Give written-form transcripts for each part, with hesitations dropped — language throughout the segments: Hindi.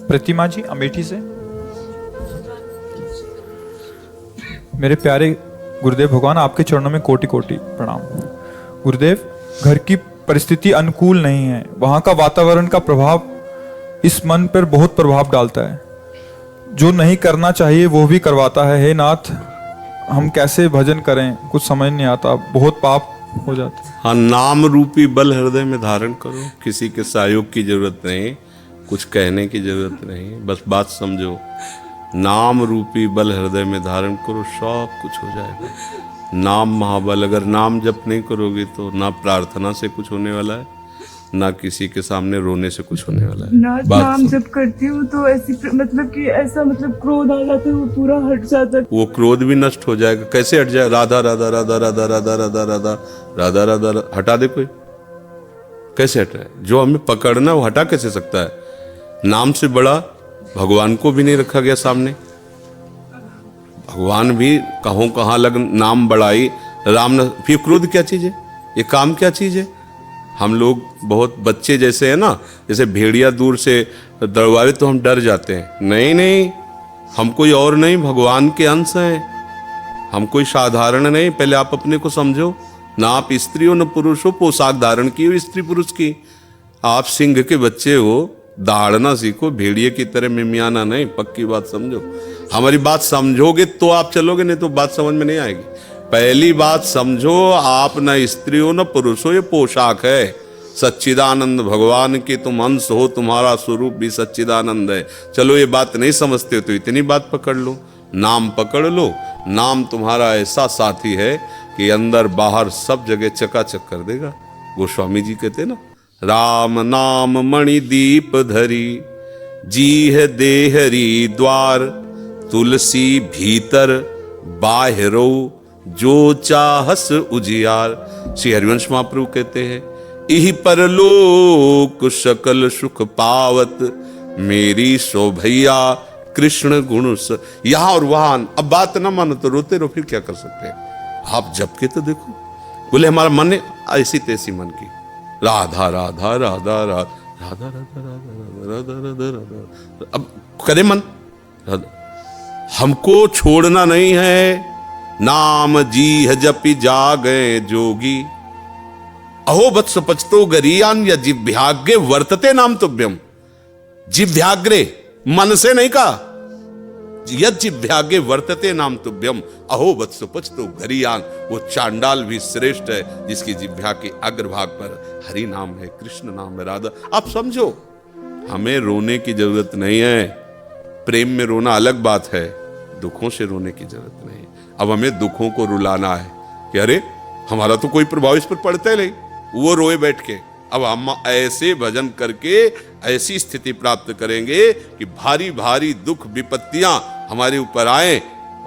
प्रतिमा जी अमेठी से। मेरे प्यारे गुरुदेव भगवान, आपके चरणों में कोटि कोटि प्रणाम। गुरुदेव, घर की परिस्थिति अनुकूल नहीं है, वहां का वातावरण का प्रभाव इस मन पर बहुत प्रभाव डालता है, जो नहीं करना चाहिए वो भी करवाता है। हे नाथ, हम कैसे भजन करें, कुछ समझ नहीं आता, बहुत पाप हो जाते हैं। हाँ, नाम रूपी बल हृदय में धारण करो। किसी के सहयोग की जरूरत नहीं, कुछ कहने की जरूरत नहीं, बस बात समझो। नाम रूपी बल हृदय में धारण करो, सब कुछ हो जाएगा। नाम महाबल। अगर नाम जप नहीं करोगे तो ना प्रार्थना से कुछ होने वाला है, ना किसी के सामने रोने से कुछ होने वाला है। ना नाम जब करती हूँ तो ऐसी मतलब कि ऐसा मतलब क्रोध आ जाता है, वो पूरा हट जाता है। वो क्रोध भी नष्ट हो जाएगा। कैसे हट जाए? राधा राधा राधा राधा राधा राधा राधा राधा राधा हटा दे कोई? कैसे हटाए? जो हमें पकड़ना वो हटा कैसे सकता है? नाम से बड़ा भगवान को भी नहीं रखा गया सामने। भगवान भी कहों कहाँ लग नाम बढ़ाई राम न। फिर क्रोध क्या चीज है? ये काम क्या चीज है? हम लोग बहुत बच्चे जैसे है ना, जैसे भेड़िया दूर से दरबारे तो हम डर जाते हैं। नहीं नहीं, हम कोई और नहीं, भगवान के अंश हैं। हम कोई साधारण नहीं। पहले आप अपने को समझो। ना आप स्त्री हो न पुरुष हो, पोशाक धारण की हो स्त्री पुरुष की। आप सिंह के बच्चे हो, दहाड़ना सीखो, भेड़िए की तरह मिमियाना नहीं। पक्की बात समझो। हमारी बात समझोगे तो आप चलोगे, नहीं तो बात समझ में नहीं आएगी। पहली बात समझो, आप न स्त्री हो न पुरुष हो, ये पोशाक है। सच्चिदानंद भगवान के तुम अंश हो, तुम्हारा स्वरूप भी सच्चिदानंद है। चलो ये बात नहीं समझते हो तो इतनी बात पकड़ लो, नाम पकड़ लो। नाम तुम्हारा ऐसा साथी है कि अंदर बाहर सब जगह चकाचक कर देगा। गोस्वामी जी कहते ना, राम नाम मणि दीप धरी, जी है देहरी द्वार, तुलसी भीतर बाहरो, जो चाहस उजियार। श्री हरिवंश महाप्रभु कहते हैं, इहि परलोक सकल सुख पावत, मेरी शोभैया कृष्ण गुण स। यहां और वहां। अब बात ना मानो तो रोते रहो, फिर क्या कर सकते हैं? आप जप के तो देखो। बोले हमारा मन है ऐसी तैसी मन की, राधा राधा राधा राधा राधा राधा राधा राधा राधा राधा। अब करे मन, हमको छोड़ना नहीं है। नाम जी है जपि जागे जोगी, अहो वत्स पचतो गरीयान या जिभ्याग्रे वर्तते नाम तुभ्यम। जिभ्याग्रे मन से नहीं कहा, यद जिभ्याग्रे वर्तते नाम तुभ्यम, अहो वत्स पचतो गरीयान। वो चांडाल भी श्रेष्ठ है जिसकी जिभ्या के अग्रभाग पर हरि नाम है, कृष्ण नाम है, राधा। आप समझो, हमें रोने की जरूरत नहीं है। प्रेम में रोना अलग बात है, दुखों से रोने की जरूरत नहीं। अब हमें दुखों को रुलाना है कि अरे हमारा तो कोई प्रभाव इस पर पड़ता ही नहीं, वो रोए बैठ के। अब हम ऐसे भजन करके ऐसी स्थिति प्राप्त करेंगे कि भारी भारी दुख विपत्तियां हमारे ऊपर आए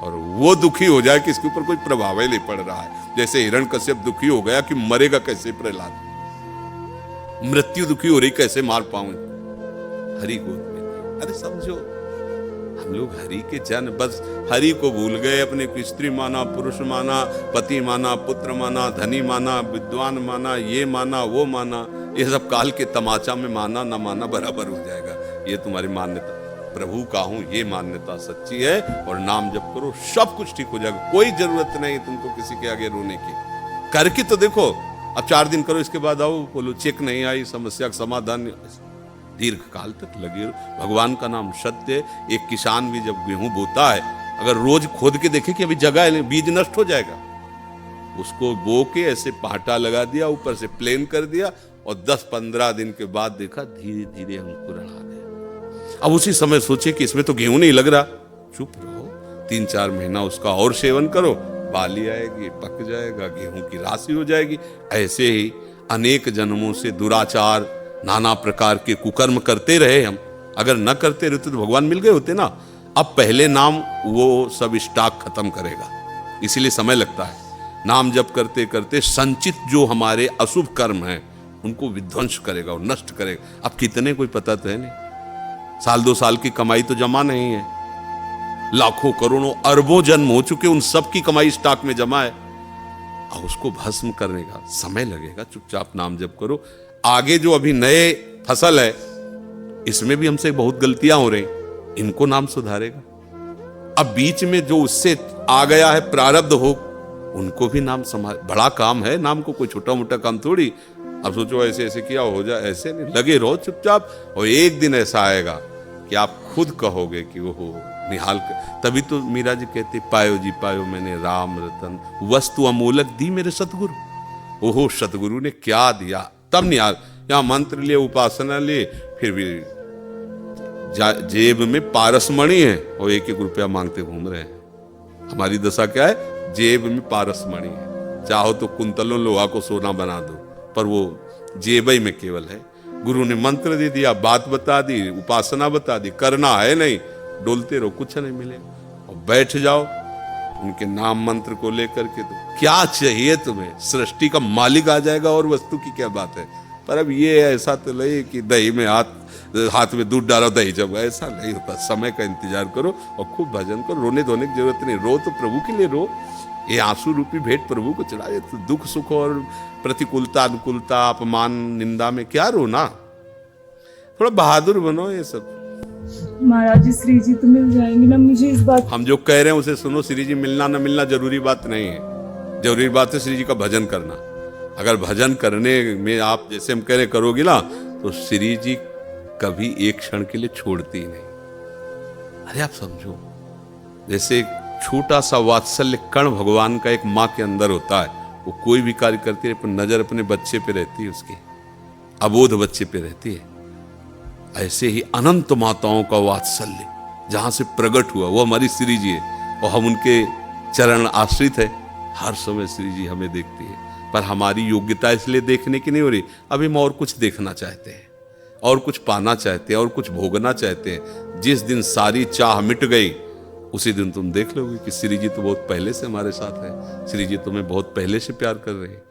और वो दुखी हो जाए कि इसके ऊपर कोई प्रभाव ही नहीं पड़ रहा है। जैसे हिरण्यकश्यप दुखी हो गया कि मरेगा कैसे प्रहलाद, मृत्यु दुखी हो रही कैसे मार पाऊं हरि गोद में। अरे समझो, हम लोग हरि के जन, बस हरि को भूल गए। अपने को स्त्री माना, पुरुष माना, पति माना, पुत्र माना, धनी माना, विद्वान माना, ये माना वो माना। ये सब काल के तमाचा में माना न माना बराबर हो जाएगा। ये तुम्हारी मान्यता, प्रभु का हूं ये मान्यता सच्ची है। और नाम जप करो, सब कुछ ठीक हो जाएगा। कोई जरूरत नहीं तुमको किसी के आगे रोने की। करके तो देखो। अब 4 दिन करो, इसके बाद आओ बोलो चेक नहीं आई, समस्या का समाधान नहीं। दीर्घ काल तक लगे। भगवान का नाम सत्य। एक किसान भी जब गेहूं बोता है, अगर रोज खोद के देखे कि अभी जगह है, बीज नष्ट हो जाएगा, उसको बो के ऐसे पाटा लगा दिया, ऊपर से प्लेन कर दिया, और 10-15 दिन के बाद देखा धीरे धीरे अंकुरण आ गया। अब उसी समय सोचे कि इसमें तो गेहूं नहीं लग रहा, चुप रहो, 3-4 महीना उसका और सेवन करो, बाली आएगी, पक जाएगा, गेहूं की राशि हो जाएगी। ऐसे ही अनेक जन्मों से दुराचार, नाना प्रकार के कुकर्म करते रहे हम। अगर न करते रहते तो भगवान मिल गए होते ना। अब पहले नाम वो सब स्टॉक खत्म करेगा, इसीलिए समय लगता है। नाम जप करते करते संचित जो हमारे अशुभ कर्म हैं उनको विध्वंस करेगा और नष्ट करेगा। अब कितने कोई पता तो है नहीं। 1-2 साल की कमाई तो जमा नहीं है, लाखों करोड़ों अरबों जन्म हो चुके, उन सब की कमाई स्टॉक में जमा है। और उसको भस्म करने का समय लगेगा। चुपचाप नाम जप करो। आगे जो अभी नए फसल है, इसमें भी हमसे बहुत गलतियां हो रही, इनको नाम सुधारेगा। अब बीच में जो उससे आ गया है प्रारब्ध हो, उनको भी नाम संभाल। बड़ा काम है नाम को, कोई छोटा मोटा काम थोड़ी। अब सोचो ऐसे ऐसे किया हो जाए, ऐसे नहीं, लगे रहो चुपचाप। और एक दिन ऐसा आएगा कि आप खुद कहोगे कि वो निहाल कर। तभी तो मीरा जी कहते, पायो जी पायो मैंने राम रतन, वस्तु अमूलक दी मेरे सतगुरु। ओहो सतगुरु ने क्या दिया, तब निहाल। यहाँ मंत्र लिए, उपासना लिए, फिर भी जेब में पारसमणि है और 1-1 रुपया मांगते घूम रहे हैं। हमारी दशा क्या है, जेब में पारसमणि है। चाहो तो कुंतलों लोहा को सोना बना दो, पर वो जेबई में केवल है। गुरु ने मंत्र दे दिया, बात बता दी, उपासना बता दी, करना है नहीं, डोलते रहो, कुछ नहीं मिलेगा। और बैठ जाओ उनके नाम मंत्र को लेकर के, तो क्या चाहिए तुम्हें, सृष्टि का मालिक आ जाएगा। और वस्तु की क्या बात है। पर अब ये ऐसा तो नहीं कि दही में हाथ में दूध डालो दही जब, ऐसा नहीं होता। समय का इंतजार करो और खूब भजन करो। रोने धोने की जरूरत नहीं, रो तो प्रभु के लिए रो। ये आंसू रूपी भेंट प्रभु को चढ़ाए। तो दुख सुख और प्रतिकूलता अनुकूलता अपमान निंदा में क्या रोना, थोड़ा बहादुर बनो। ये सब महाराज जी श्री जी तो मिल जाएंगे ना मुझे, इस बात। हम जो कह रहे हैं उसे सुनो। श्री जी मिलना ना मिलना जरूरी बात नहीं है। जरूरी बात है श्री जी का भजन करना। अगर भजन करने में आप जैसे हम कह रहे करोगी ना, तो श्री जी कभी एक क्षण के लिए छोड़ती ही नहीं। अरे आप समझो, जैसे छोटा सा वात्सल्य कण भगवान का एक माँ के अंदर होता है, वो कोई भी कार्य करती है पर नजर अपने बच्चे पे रहती है, उसकी अबोध बच्चे पे रहती है। ऐसे ही अनंत माताओं का वात्सल्य जहां से प्रकट हुआ वो हमारी श्री जी है, और हम उनके चरण आश्रित है। हर समय श्री जी हमें देखती है, पर हमारी योग्यता इसलिए देखने की नहीं हो रही। अभी हम और कुछ देखना चाहते हैं, और कुछ पाना चाहते हैं, और कुछ भोगना चाहते हैं। जिस दिन सारी चाह मिट गई, उसी दिन तुम देख लोगे कि श्री जी तो बहुत पहले से हमारे साथ है। श्री जी तुम्हें बहुत पहले से प्यार कर रहे हैं।